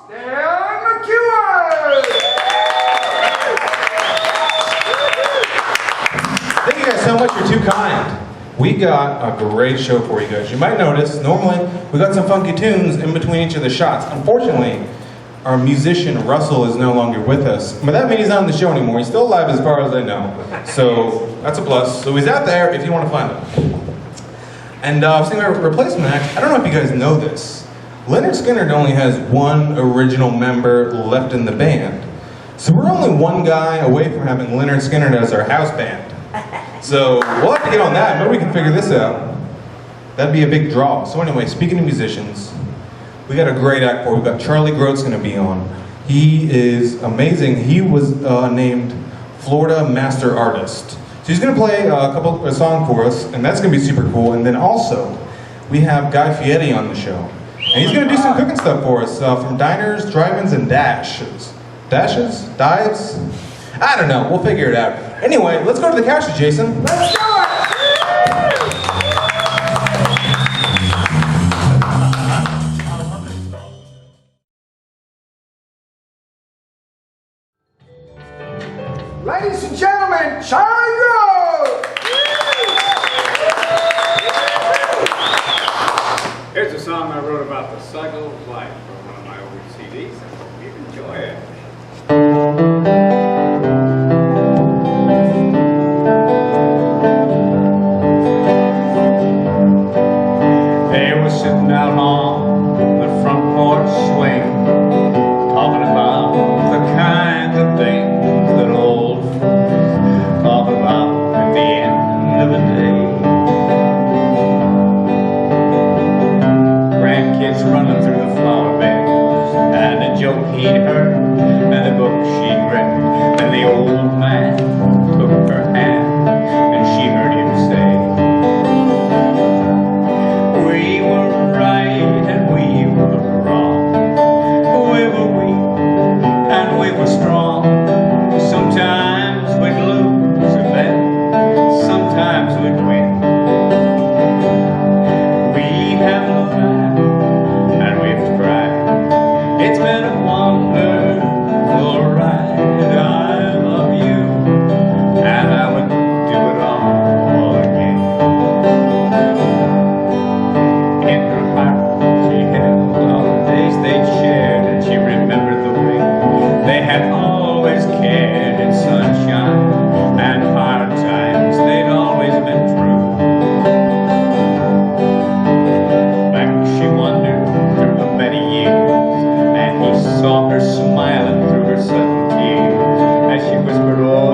Thank you guys so much. You're too kind. We got a great show for you guys. You might notice, normally we got some funky tunes in between each of the shots. Unfortunately, our musician Russell is no longer with us. But that means he's not on the show anymore. He's still alive as far as I know. So that's a plus. So he's out there if you want to find him. And singing our replacement act, I don't know if you guys know this. Lynyrd Skynyrd only has one original member left in the band. So we're only one guy away from having Lynyrd Skynyrd as our house band. So we'll have to get on that. Maybe we can figure this out. That'd be a big draw. So anyway, speaking of musicians, we got a great act for. We've got Charley Groth's going to be on. He is amazing. He was named Florida Master Artist. So he's going to play a song for us, and that's going to be super cool. And then also, we have Guy Fieri on the show. And he's going to do some cooking stuff for us from diners, drive-ins, and dashes. Dashes? Dives? I don't know. We'll figure it out. Anyway, let's go to the couches, Jason. Let's do it! Ladies and gentlemen, Charley Groth! Here's a song I wrote about the cycle of life from one of my old CDs. I hope you enjoy it. They were sitting out on the front porch swing, talking about the kinds of things that old folks talk about at the end of the day. Grandkids running through the flower beds, and the joke he'd heard, and the book she'd read. Then the old man took her hand, and she heard him say, "We were right and we were wrong. We were weak and we were strong. Sometimes we'd lose and then sometimes we'd win. We have laughed and we've cried. It's been a wonderful ride. I love you and I would do it all again." In her heart she held all the days they'd shared, and she remembered the way they had always cared. In sunshine and hard times they'd always been true. Back she wandered through the many years, and he saw her smiling through her sudden tears as she whispered, "Oh,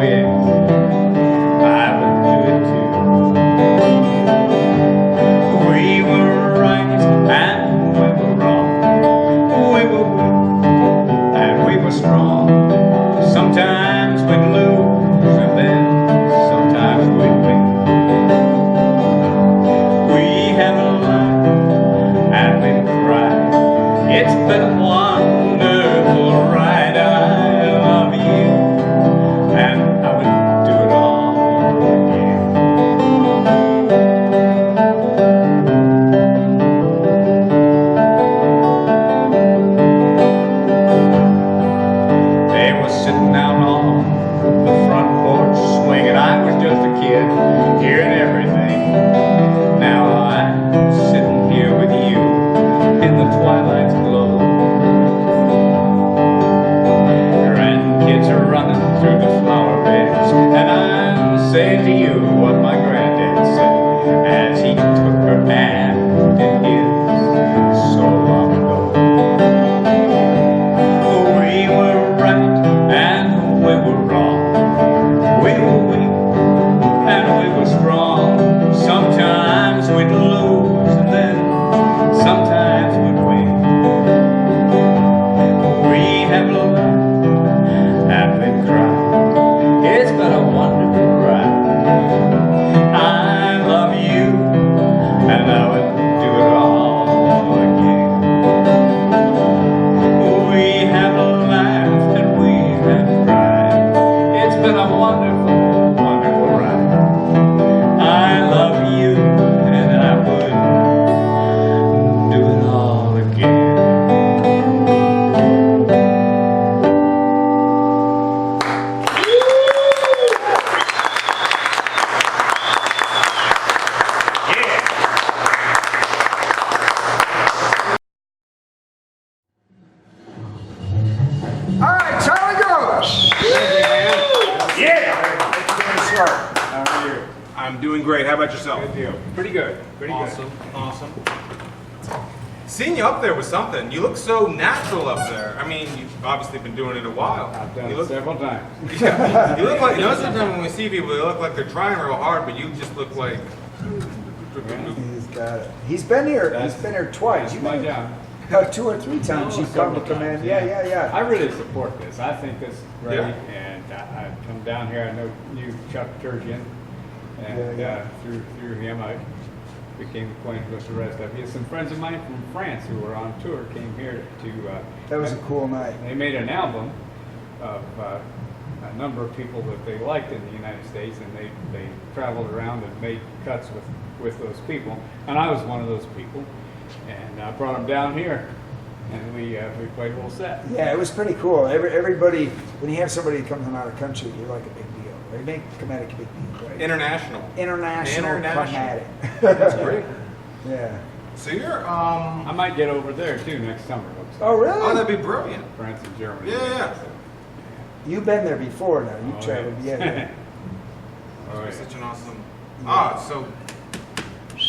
I'm doing great. How about yourself? Good deal. Pretty good. Pretty Awesome, awesome. Seeing you up there was something. You look so natural up there. I mean, you've obviously been doing it a while. good. I've done You it look, several times. yeah, you look like, you know, sometimes when we see people, they look like they're trying real hard, but you just look like. He's got it. He's been here. He's been here twice. That's You've my been job. about 2 or 3 times. You've come to Several command. times, Yeah. I really support this. I think this is great, Yeah. and I come down here. I know you, Chuck Turgeon, and Yeah. through him I became acquainted with the rest of you. Some friends of mine from France who were on tour came here to. That was a cool night. They made an album of a number of people that they liked in the United States, and they traveled around and made cuts with those people. And I was one of those people, and I brought them down here, and we played a little set. Yeah, it was pretty cool. Everybody, when you have somebody that comes from out of country, you're like a big deal. They make Kymatic a big deal, right? International. International Kymatic. That's great. Yeah. So you're, I might get over there too next summer. Looks like. Oh, really? oh, that'd be brilliant. France and Germany. Yeah. You've been there before now. You've Oh, traveled. Yeah. Oh, You're yeah. such an awesome. So.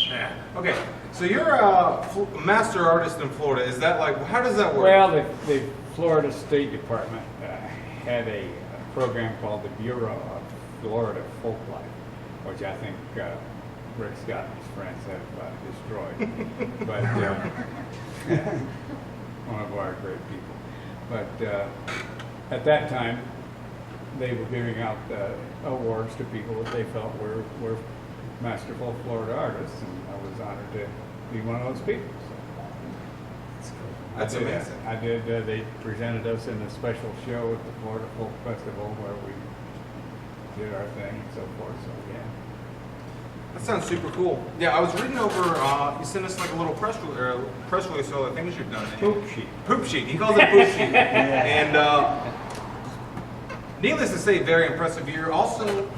Yeah. Okay. So you're a master artist in Florida. Is that like? How does that work? Well, the Florida State Department had a program called the Bureau of Florida Folklife, which I think Rick Scott and his friends have destroyed. But yeah, one of our great people. But at that time, they were giving out awards to people that they felt were masterful Florida artists, and I was honored to be one of those people. So. That's amazing. I did. They presented us in a special show at the Florida Folk Festival where we did our thing and so forth. So yeah. That sounds super cool. Yeah, I was reading over. You sent us like a little press release of all the things you've done. Poop sheet. Poop sheet. He calls it poop sheet. And needless to say, very impressive. You're also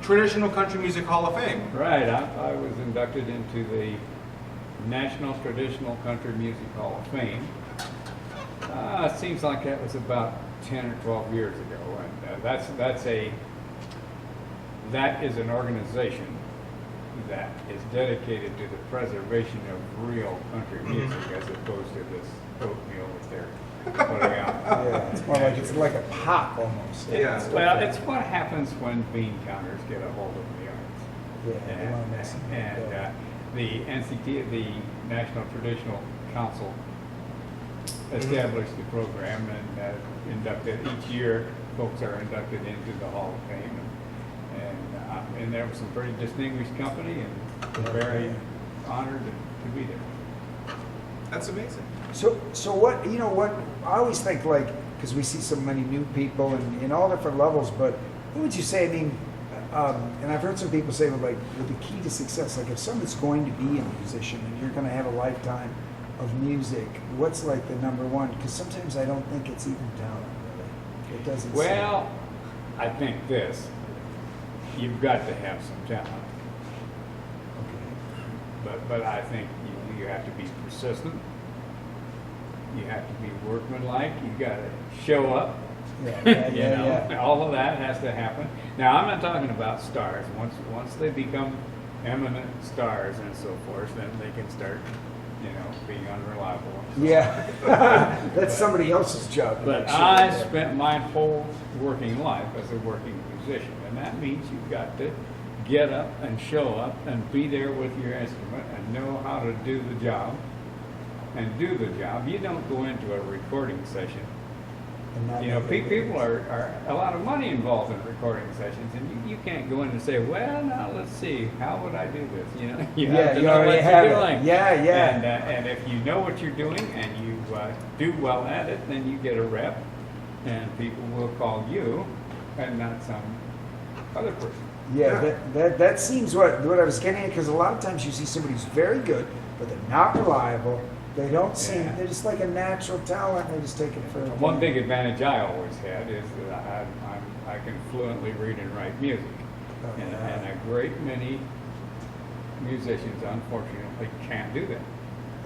Traditional Country Music Hall of Fame. Right. I was inducted into the National Traditional Country Music Hall of Fame. It seems like that was about 10 or 12 years ago, and that is an organization that is dedicated to the preservation of real country music as opposed to this oatmeal that they're putting out. Yeah. It's more like it's like a pop almost. Yeah. Well, it's what happens when bean counters get a hold of the arts. Yeah. they wanna mess it up. And the NCT, the National Traditional Council, established the program and inducted each year. Folks are inducted into the Hall of Fame, and there was some pretty distinguished company, and we're very honored to be there. That's amazing. So what, what, I always think like, because we see so many new people and in all different levels, but what would you say, I mean, and I've heard some people say, well, like, with the key to success, like if someone's going to be a musician and you're going to have a lifetime of music, what's like the number one? Because sometimes I don't think it's even talent, really. It doesn't Well, I think this, you've got to have some talent. Okay. But I think you have to be persistent. You have to be workmanlike. You got to show up. Yeah, You know, all of that has to happen. Now, I'm not talking about stars. Once they become eminent stars and so forth, then they can start, being unreliable. Yeah, that's somebody else's job. to But make sure I that- spent my whole working life as a working musician, and that means you've got to get up and show up and be there with your instrument and know how to do the job and do the job. You don't go into a recording session. and not You know, make it people are a lot of money involved in recording sessions, and you can't go in and say, well, now let's see, how would I do this? You Yeah, have to you know already what have you're it. doing. Yeah. And if you know what you're doing and you do well at it, then you get a rep, and people will call you and not some other person. Yeah, that seems what I was getting at, because a lot of times you see somebody who's very good, but they're not reliable. They don't seem, Yeah. they're just like a natural talent, and they just take it for One big advantage I always had is that I can fluently read and write music. Oh, And yeah. a great many musicians, unfortunately, can't do that.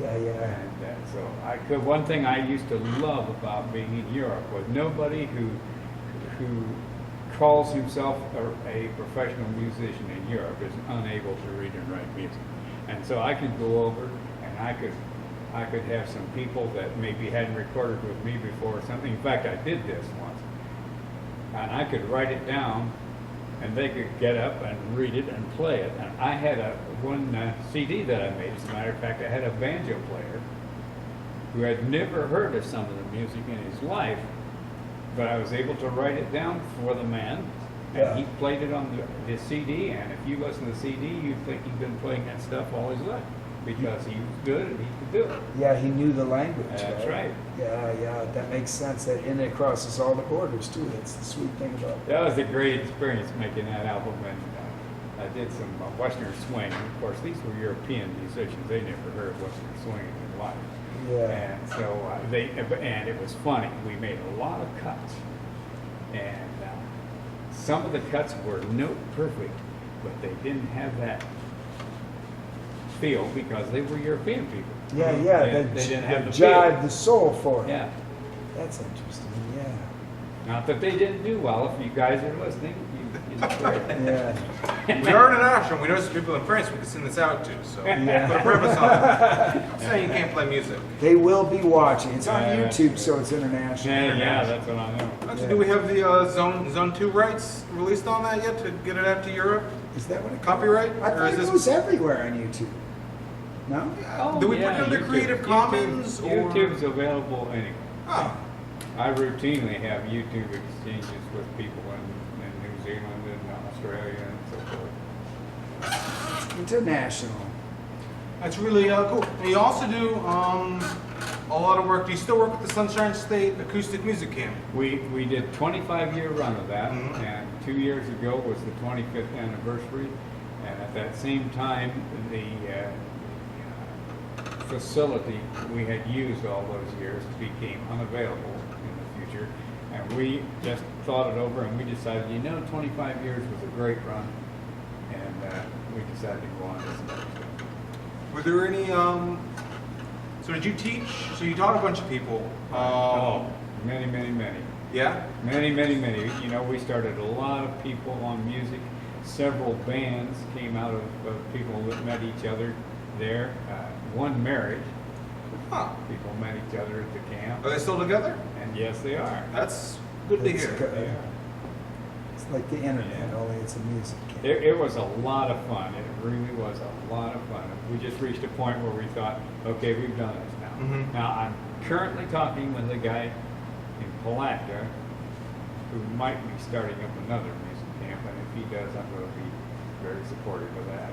Yeah. And so one thing I used to love about being in Europe was nobody who calls himself a professional musician in Europe is unable to read and write music. And so I could go over and I could have some people that maybe hadn't recorded with me before or something. In fact, I did this once. And I could write it down and they could get up and read it and play it. And I had one CD that I made. As a matter of fact, I had a banjo player who had never heard of some of the music in his life, but I was able to write it down for the man, and he played it on the CD, and if you listen to the CD, you'd think he'd been playing that stuff all his life, because he was good and he could do it. Yeah, he knew the language. That's right. Yeah, that makes sense. And it crosses all the borders, too. That's the sweet thing about it. That was a great experience making that album, and I did some Western swing. Of course, these were European musicians. They never heard Western swing in their life. Yeah. And so and it was funny. We made a lot of cuts, and some of the cuts were note perfect, but they didn't have that feel because they were European people. Yeah. They didn't have the jive, feel. the soul for it. Yeah. That's interesting. Yeah. Not that they didn't do well. If you guys are listening, you Yeah. We are international. We know some people in France we can send this out to, so put a preface on it. I'm saying you can't play music. They will be watching. It's on Yeah, YouTube, so it's international. Yeah, that's what I know. Actually, do we have the Zone 2 rights released on that yet to get it out to Europe? Is that what it Copyright? I Or thought is it this- was everywhere on YouTube. No? Do we put it under Creative Commons? Or? YouTube's available anyway. Oh. I routinely have YouTube exchanges with people in New Zealand and Australia and so forth. International. That's really cool. And you also do a lot of work. Do you still work with the Sunshine State Acoustic Music Camp? We did 25-year run of that, Mhm. and 2 years ago was the 25th anniversary, and at that same time, the facility we had used all those years became unavailable in the future, and we just thought it over and we decided, 25 years was a great run, and we decided to go on this next one. Were there any, so did you teach, so you taught a bunch of people? Many. Yeah? Many. We started a lot of people on music. Several bands came out of people that met each other there. One marriage. Huh. People met each other at the camp. Are they still together? And yes, they are. That's good to It's hear. good. They are. It's like the internet, Yeah. only it's a music camp. It was a lot of fun. It really was a lot of fun. We just reached a point where we thought, okay, we've done this now. Mhm. Now, I'm currently talking with a guy in Palatka who might be starting up another music camp, and if he does, I'm going to be very supportive of that.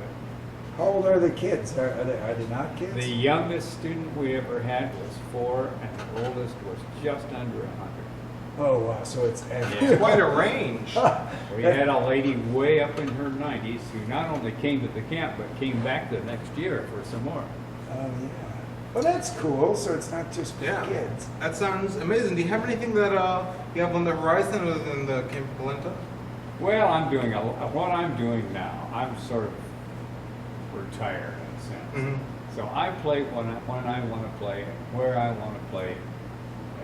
How old are the kids? Are they not kids? The youngest student we ever had was 4, and the oldest was just under 100. Oh, wow. So it's Yeah. Quite a range. We had a lady way up in her 90s who not only came to the camp, but came back the next year for some more. Oh, yeah. Well, that's cool. So it's not just for Yeah. kids. That sounds amazing. Do you have anything that you have on the horizon other than the Camp Polenta? Well, I'm doing what I'm doing now. I'm sort of retired in a sense. Mhm. So I play when I want to play, where I want to play,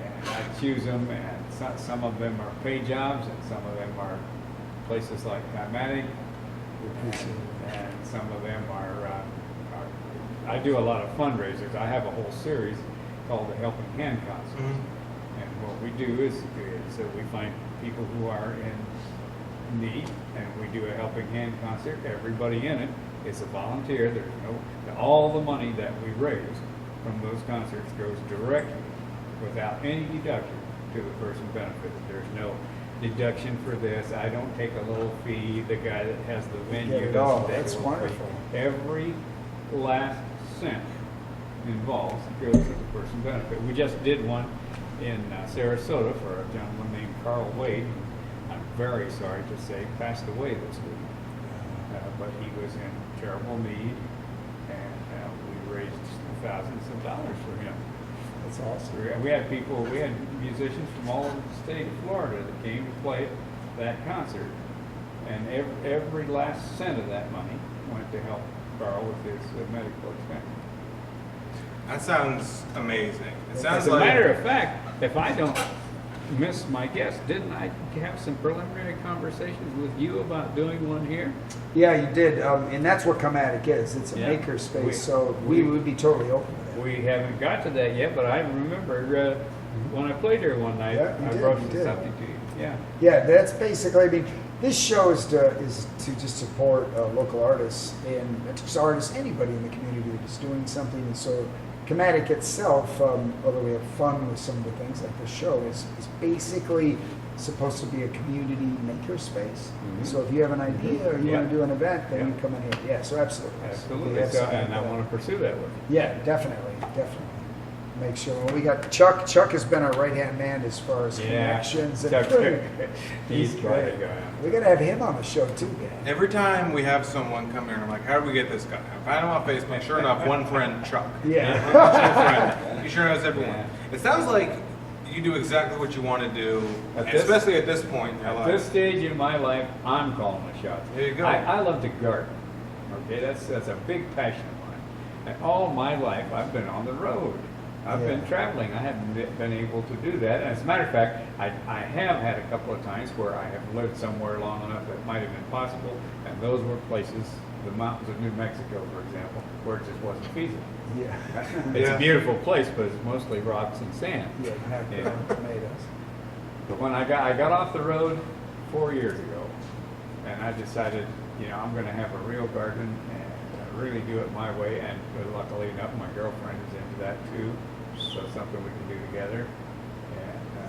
and I choose them. And some of them are pay jobs, and some of them are places like Kymatic, and some of them are. I do a lot of fundraisers. I have a whole series called the Helping Hand Concerts, Mhm. and what we do is we find people who are in need, and we do a Helping Hand concert. Everybody in it is a volunteer. All the money that we raise from those concerts goes directly, without any deduction, to the person benefited. There's no deduction for this. I don't take a little fee. The guy that has the venue Get it doesn't all. take That's a little fee. wonderful. Every last cent involved goes to the person benefit. We just did one in Sarasota for a gentleman named Carl Wade. I'm very sorry to say passed away this week. But he was in terrible need, and we raised thousands of dollars for him. That's awesome. We had musicians from all over the state of Florida that came to play that concert, and every last cent of that money went to help Carl with his medical expenses. That sounds amazing. It sounds As a like matter of fact, if I don't missed my guess. Didn't I have some preliminary conversations with you about doing one here? Yeah, you did, and that's what Kymatic is. It's a Yeah. maker space, We- so we would be totally open to that. We haven't got to that yet, but I remember when I played here one night, Yeah, you I did, brought you did. something to you. Yeah. Yeah, that's basically, I mean, this show is to just support local artists and just artists, anybody in the community that's doing something. And so Kymatic itself, although we have fun with some of the things like this show, is basically supposed to be a community maker space. So if you have an idea or you Yeah. want to do an event, then Yeah. you come in here. Yeah, so absolutely. Absolutely. We have So, something and I like that. want to pursue that with you. Yeah, definitely. Make sure. Well, we got Chuck. Chuck has been our right-hand man as far as connections. And Chuck, he's great. quite a guy. We got to have him on the show too, Dan. Every time we have someone come here, I'm like, how do we get this guy? I find him on Facebook. Sure enough, one friend, Chuck. Yeah. Friend. He sure knows everyone. It sounds like you do exactly what you want to do, especially at this point in your At life. this stage in my life, I'm calling the shots. There you go. I love to garden. Okay, that's a big passion of mine. And all my life, I've been on the road. I've been traveling. I haven't been able to do that. And as a matter of fact, I have had a couple of times where I have lived somewhere long enough that might have been possible, and those were places, the mountains of New Mexico, for example, where it just wasn't feasible. Yeah. It's Yeah. a beautiful place, but it's mostly rocks and sand. Yeah, not Yeah. tomatoes. But when I got off the road 4 years ago, and I decided, I'm going to have a real garden and really do it my way. And luckily enough, my girlfriend is into that too, so it's something we can do together.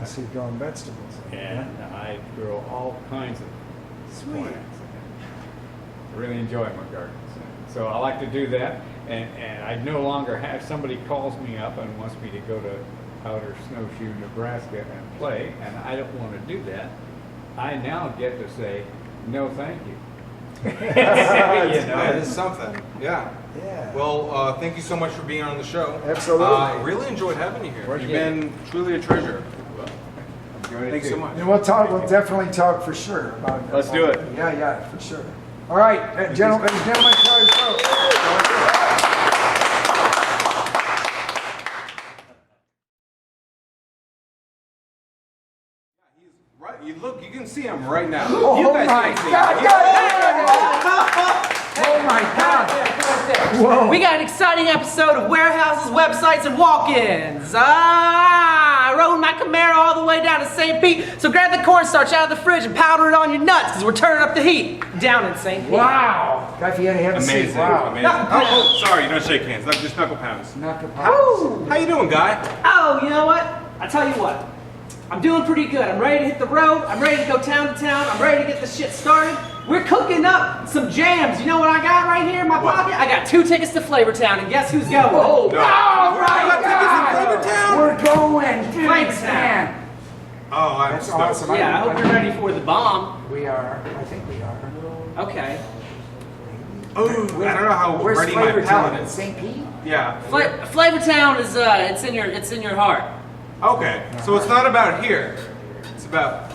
I see you growing vegetables. And I grow all kinds of Sweet. plants. I really enjoy my gardens. So I like to do that, and I no longer have somebody calls me up and wants me to go to outer Snowshoe, Nebraska and play, and I don't want to do that. I now get to say, no thank you. That is something. Yeah. Yeah. Well, thank you so much for being on the show. Absolutely. Really enjoyed having you here. You've Yeah. been truly a treasure. Enjoyed it Thanks so too. much. And we'll talk. We'll definitely talk for sure about. Let's do it. Yeah, for sure. All right, gentlemen, Charley Groth. Right, you can see him right now. Oh You guys my can't see God! him. Oh my God! Whoa! We got an exciting episode of warehouses, websites, and walk-ins. I rode my Camaro all the way down to St. Pete, so grab the cornstarch out of the fridge and powder it on your nuts, because we're turning up the heat down in St. Pete. Wow! Guy Fieri, have a seat. Amazing. Wow. Amazing. Oh, sorry, you don't shake hands. Just knuckle pounds. Knuckle Woo! pounds. How you doing, Guy? Oh, you know what? I tell you what. I'm doing pretty good. I'm ready to hit the road. I'm ready to go town to town. I'm ready to get this shit started. We're cooking up some jams. You know what I got right here in my pocket? I got 2 tickets to Flavortown, and guess who's going? Oh, No. all right, You got tickets in Flavortown? We're going. Thanks, man. Oh, I'm That's stoked. awesome. Yeah, I hope you're ready for the bomb. We are. I think we are. Okay. Oh, I don't know how Where's ready my Flavortown? palate In is. St. Pete? Yeah. Flavortown is it's in your heart. Okay, so it's not about here. It's about.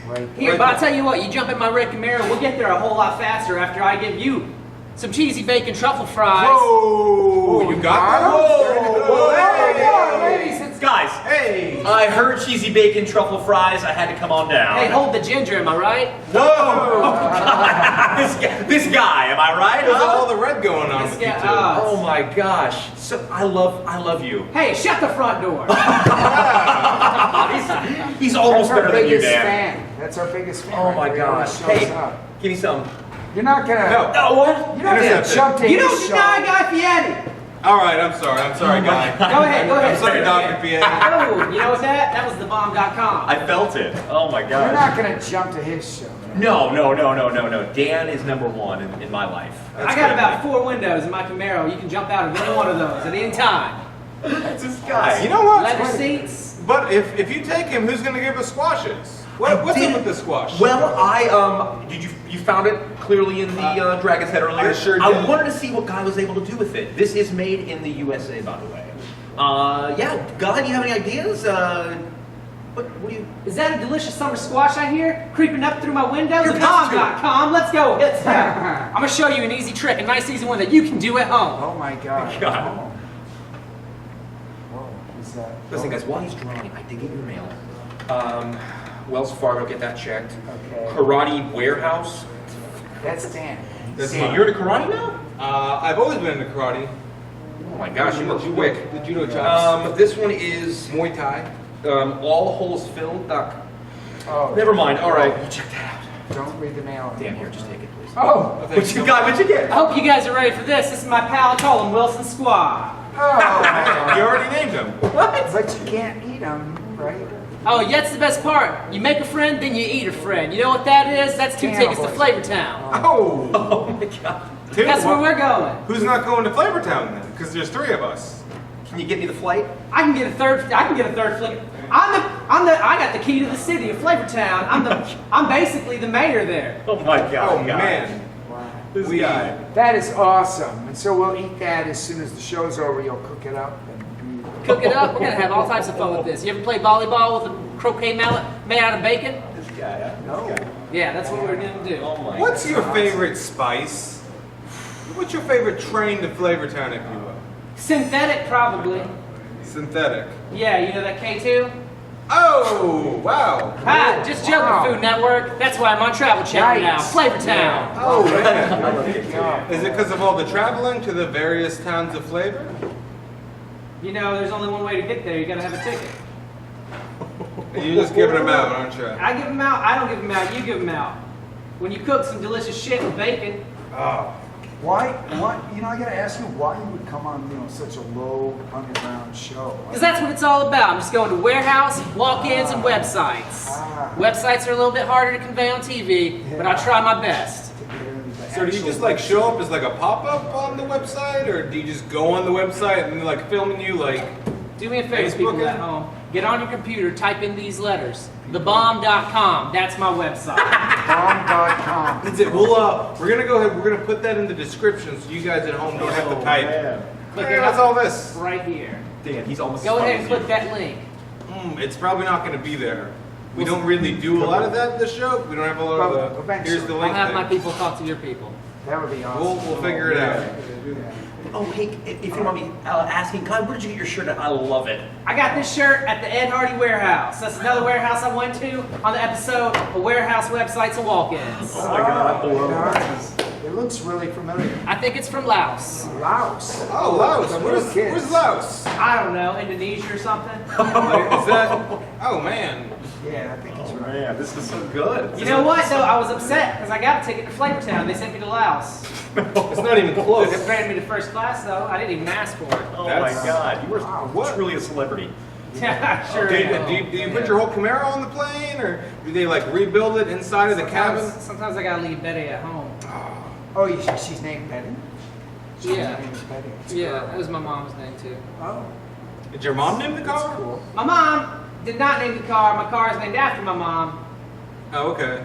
Right. Here, Right but I'll there. tell you what, you jump in my red Camaro, we'll get there a whole lot faster after I give you some cheesy bacon truffle fries. Whoa! You got that? Whoa! Hey! Ladies and Guys, Hey! I heard cheesy bacon truffle fries. I had to come on down. Hey, hold the ginger, am I right? Whoa! this guy, am I right? There's huh? all the red going on This with you guy- two. Oh my gosh! So I love you. Hey, shut the front door. He's almost That's our better than you, biggest Dan. fan. That's our biggest fan. Oh my right there. He gosh! shows Hey, up. give me some. You're not gonna. No. Oh what? You're not gonna Intercepted. jump to You his don't show. deny Guy Fieri. All right, I'm sorry, Guy. Go ahead, go ahead. I'm sorry, Dr. Fieri. Oh, you know what's that? That was thebomb.com. I felt it. Oh my You're gosh! not gonna jump to his show. No. Dan is number one in my life. I got about 4 windows in my Camaro. You can jump out of any one of those at any time. That's this guy. You know what? Leather seats. But if you take him, who's gonna give us squashes? What's up with the squash? Well, did you found it clearly in the Dragon's Head earlier? I sure I did. wanted to see what Guy was able to do with it. This is made in the USA, by the way. Yeah, Guy, do you have any ideas? What do you? Is that a delicious summer squash I hear? Creeping up through my windows? You're Bomb.com. Let's go. Hit that. I'm going to show you an easy trick, a nice easy one that you can do at home. Oh my God. God. Oh. Whoa. Who's that? Listen, guys, while he's drawing, I did get your mail. Wells Fargo, get that checked. Okay. Karate Warehouse. That's Dan. That's Dan, fine. you're into karate now? I've always been into karate. Oh my gosh, you were quick. The judo chops. This one is Muay Thai. all holes filled. Oh. Never mind. All right, you check that out. Don't read the mail. Dan, here, just take it, please. Oh. What you got? What you get? I hope you guys are ready for this. This is my pal. I call him Wilson Squad. Oh. You already named him. But you can't eat them, right? Oh, that's the best part. You make a friend, then you eat a friend. You know what that is? That's 2 tickets to Flavortown. Oh. Oh my god. Dude, That's where we're going. Who's not going to Flavortown then? Because there's 3 of us. Can you get me the flight? I can get a third flick. I got the key to the city of Flavortown. I'm basically the mayor there. Oh my god. Oh man. Wow. This We- guy. That is awesome. And so we'll eat that as soon as the show's over. You'll cook it up. Cook it up. We're gonna have all types of fun with this. You ever play volleyball with a croquet mallet made out of bacon? This guy. Yeah. No. This guy. Yeah, that's what we're gonna do. Oh my. What's your favorite spice? What's your favorite train to Flavortown, if you will? Synthetic, probably. Synthetic. Yeah, you know that K2? Oh, wow. Hi, just joking, Wow. Food Network. That's why I'm on Travel Channel now. Nice. Flavortown. Oh, man. Yeah. Is it because of all the traveling to the various towns of flavor? You know, there's only one way to get there. You gotta have a ticket. You're just giving them out, aren't you? I give them out. I don't give them out. You give them out. When you cook some delicious shit with bacon, Oh. Why? You know, I gotta ask you why you would come on, such a low underground show. because that's what it's all about. I'm just going to warehouse, walk-ins, and websites. Ah. Websites are a little bit harder to convey on TV, but I try my best. So do you just like show up as like a pop-up on the website, or do you just go on the website and like filming you like? Do me a favor, Facebook people it? at home. Get on your computer, type in these letters. Thebomb.com. That's my website. Bomb.com. That's it. We're gonna go ahead. We're gonna put that in the description so you guys at home don't have to type. Click Hey, it what's up all this? right here. Dan, he's almost. Go as ahead funny and as click you. that link. It's probably not gonna be there. We don't really do a lot of that in the show. We don't have a lot Well, of the. eventually. Here's the I'll link. have my thing. people talk to your people. That would be awesome. We'll figure it out. Oh, hey, if you don't mind me asking, Guy, where did you get your shirt at? I love it. I got this shirt at the Ed Hardy Warehouse. That's another warehouse I went to on the episode of Warehouse Websites and Walk-ins. Oh my god, I love Nice. It looks really familiar. I think it's from Laos. Laos. Oh, Laos. The Where's, little kids. where's Laos? I don't know, Indonesia or something. Like, is that? Oh man. Yeah, I think it's right. Man, this is so good. You know what, though? I was upset because I got a ticket to Flavortown. They sent me to Laos. It's not even They close. granted me to first class, though. I didn't even ask for it. Oh That's- my god, you were What? truly a celebrity. Yeah, sure. Do am. you put your whole Camaro on the plane, or do they like rebuild it inside of the cabin? Sometimes I gotta leave Betty at home. Oh, she's named Betty? Yeah. Her name is Betty. It's a Yeah, girl. that was my mom's name, too. Oh, Did your mom name the that's car? cool. My mom did not name the car. My car is named after my mom. Oh, okay.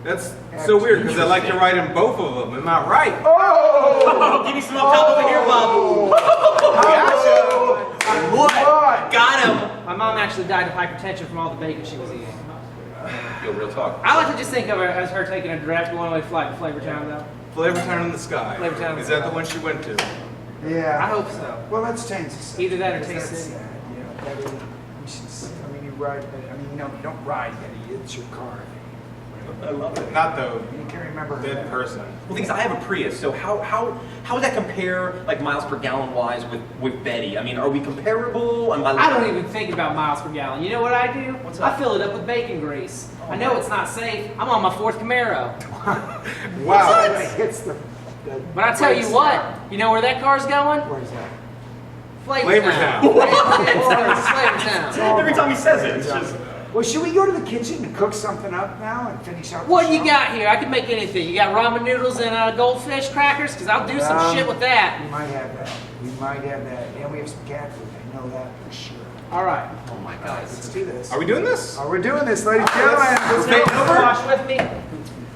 That's so weird because I like to ride in both of them. Am I right? Oh! Give me some up top over here, Bob. What? Got him. My mom actually died of hypertension from all the bacon she was eating. Yo, real talk. I like to just think of her as her taking a direct one-way flight to Flavortown, though. Flavortown in the Sky. Flavortown in the Is that Sky. the one she went to? Yeah. I hope so. Well, let's change this. Either that or Because Taste that's City. sad, Betty, we should, you ride Betty. You don't ride Betty. It's your car. I love it. Not the You can remember her. dead person. Well, things I have a Prius, so how would that compare, like miles per gallon wise, with Betty? I mean, are we comparable? I don't even think about miles per gallon. You know what I do? What's I that? fill it up with bacon grease. I know it's not safe. I'm on my 4th Camaro. Wow. It hits the But I tell you brakes what, down. you know where that car's going? Where's that? Flavortown. Flavortown. Every time he says it, it's just. Well, should we go to the kitchen and cook something up now and finish out the What you show? got here? I can make anything. You got ramen noodles and goldfish crackers? Because I'll do some shit with that. We might have that. We might have that. And we have some cat food. I know that for sure. All right. Oh my All right, let's do this. Are we doing this? Oh, we're doing this, ladies and gentlemen. Let's Take take over. over. Wash with me.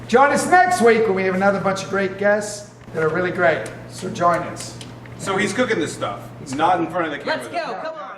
Join us next week when we have another bunch of great guests that are really great. So join us. So he's cooking this stuff. Not in front of the camera. Let's go. Come on.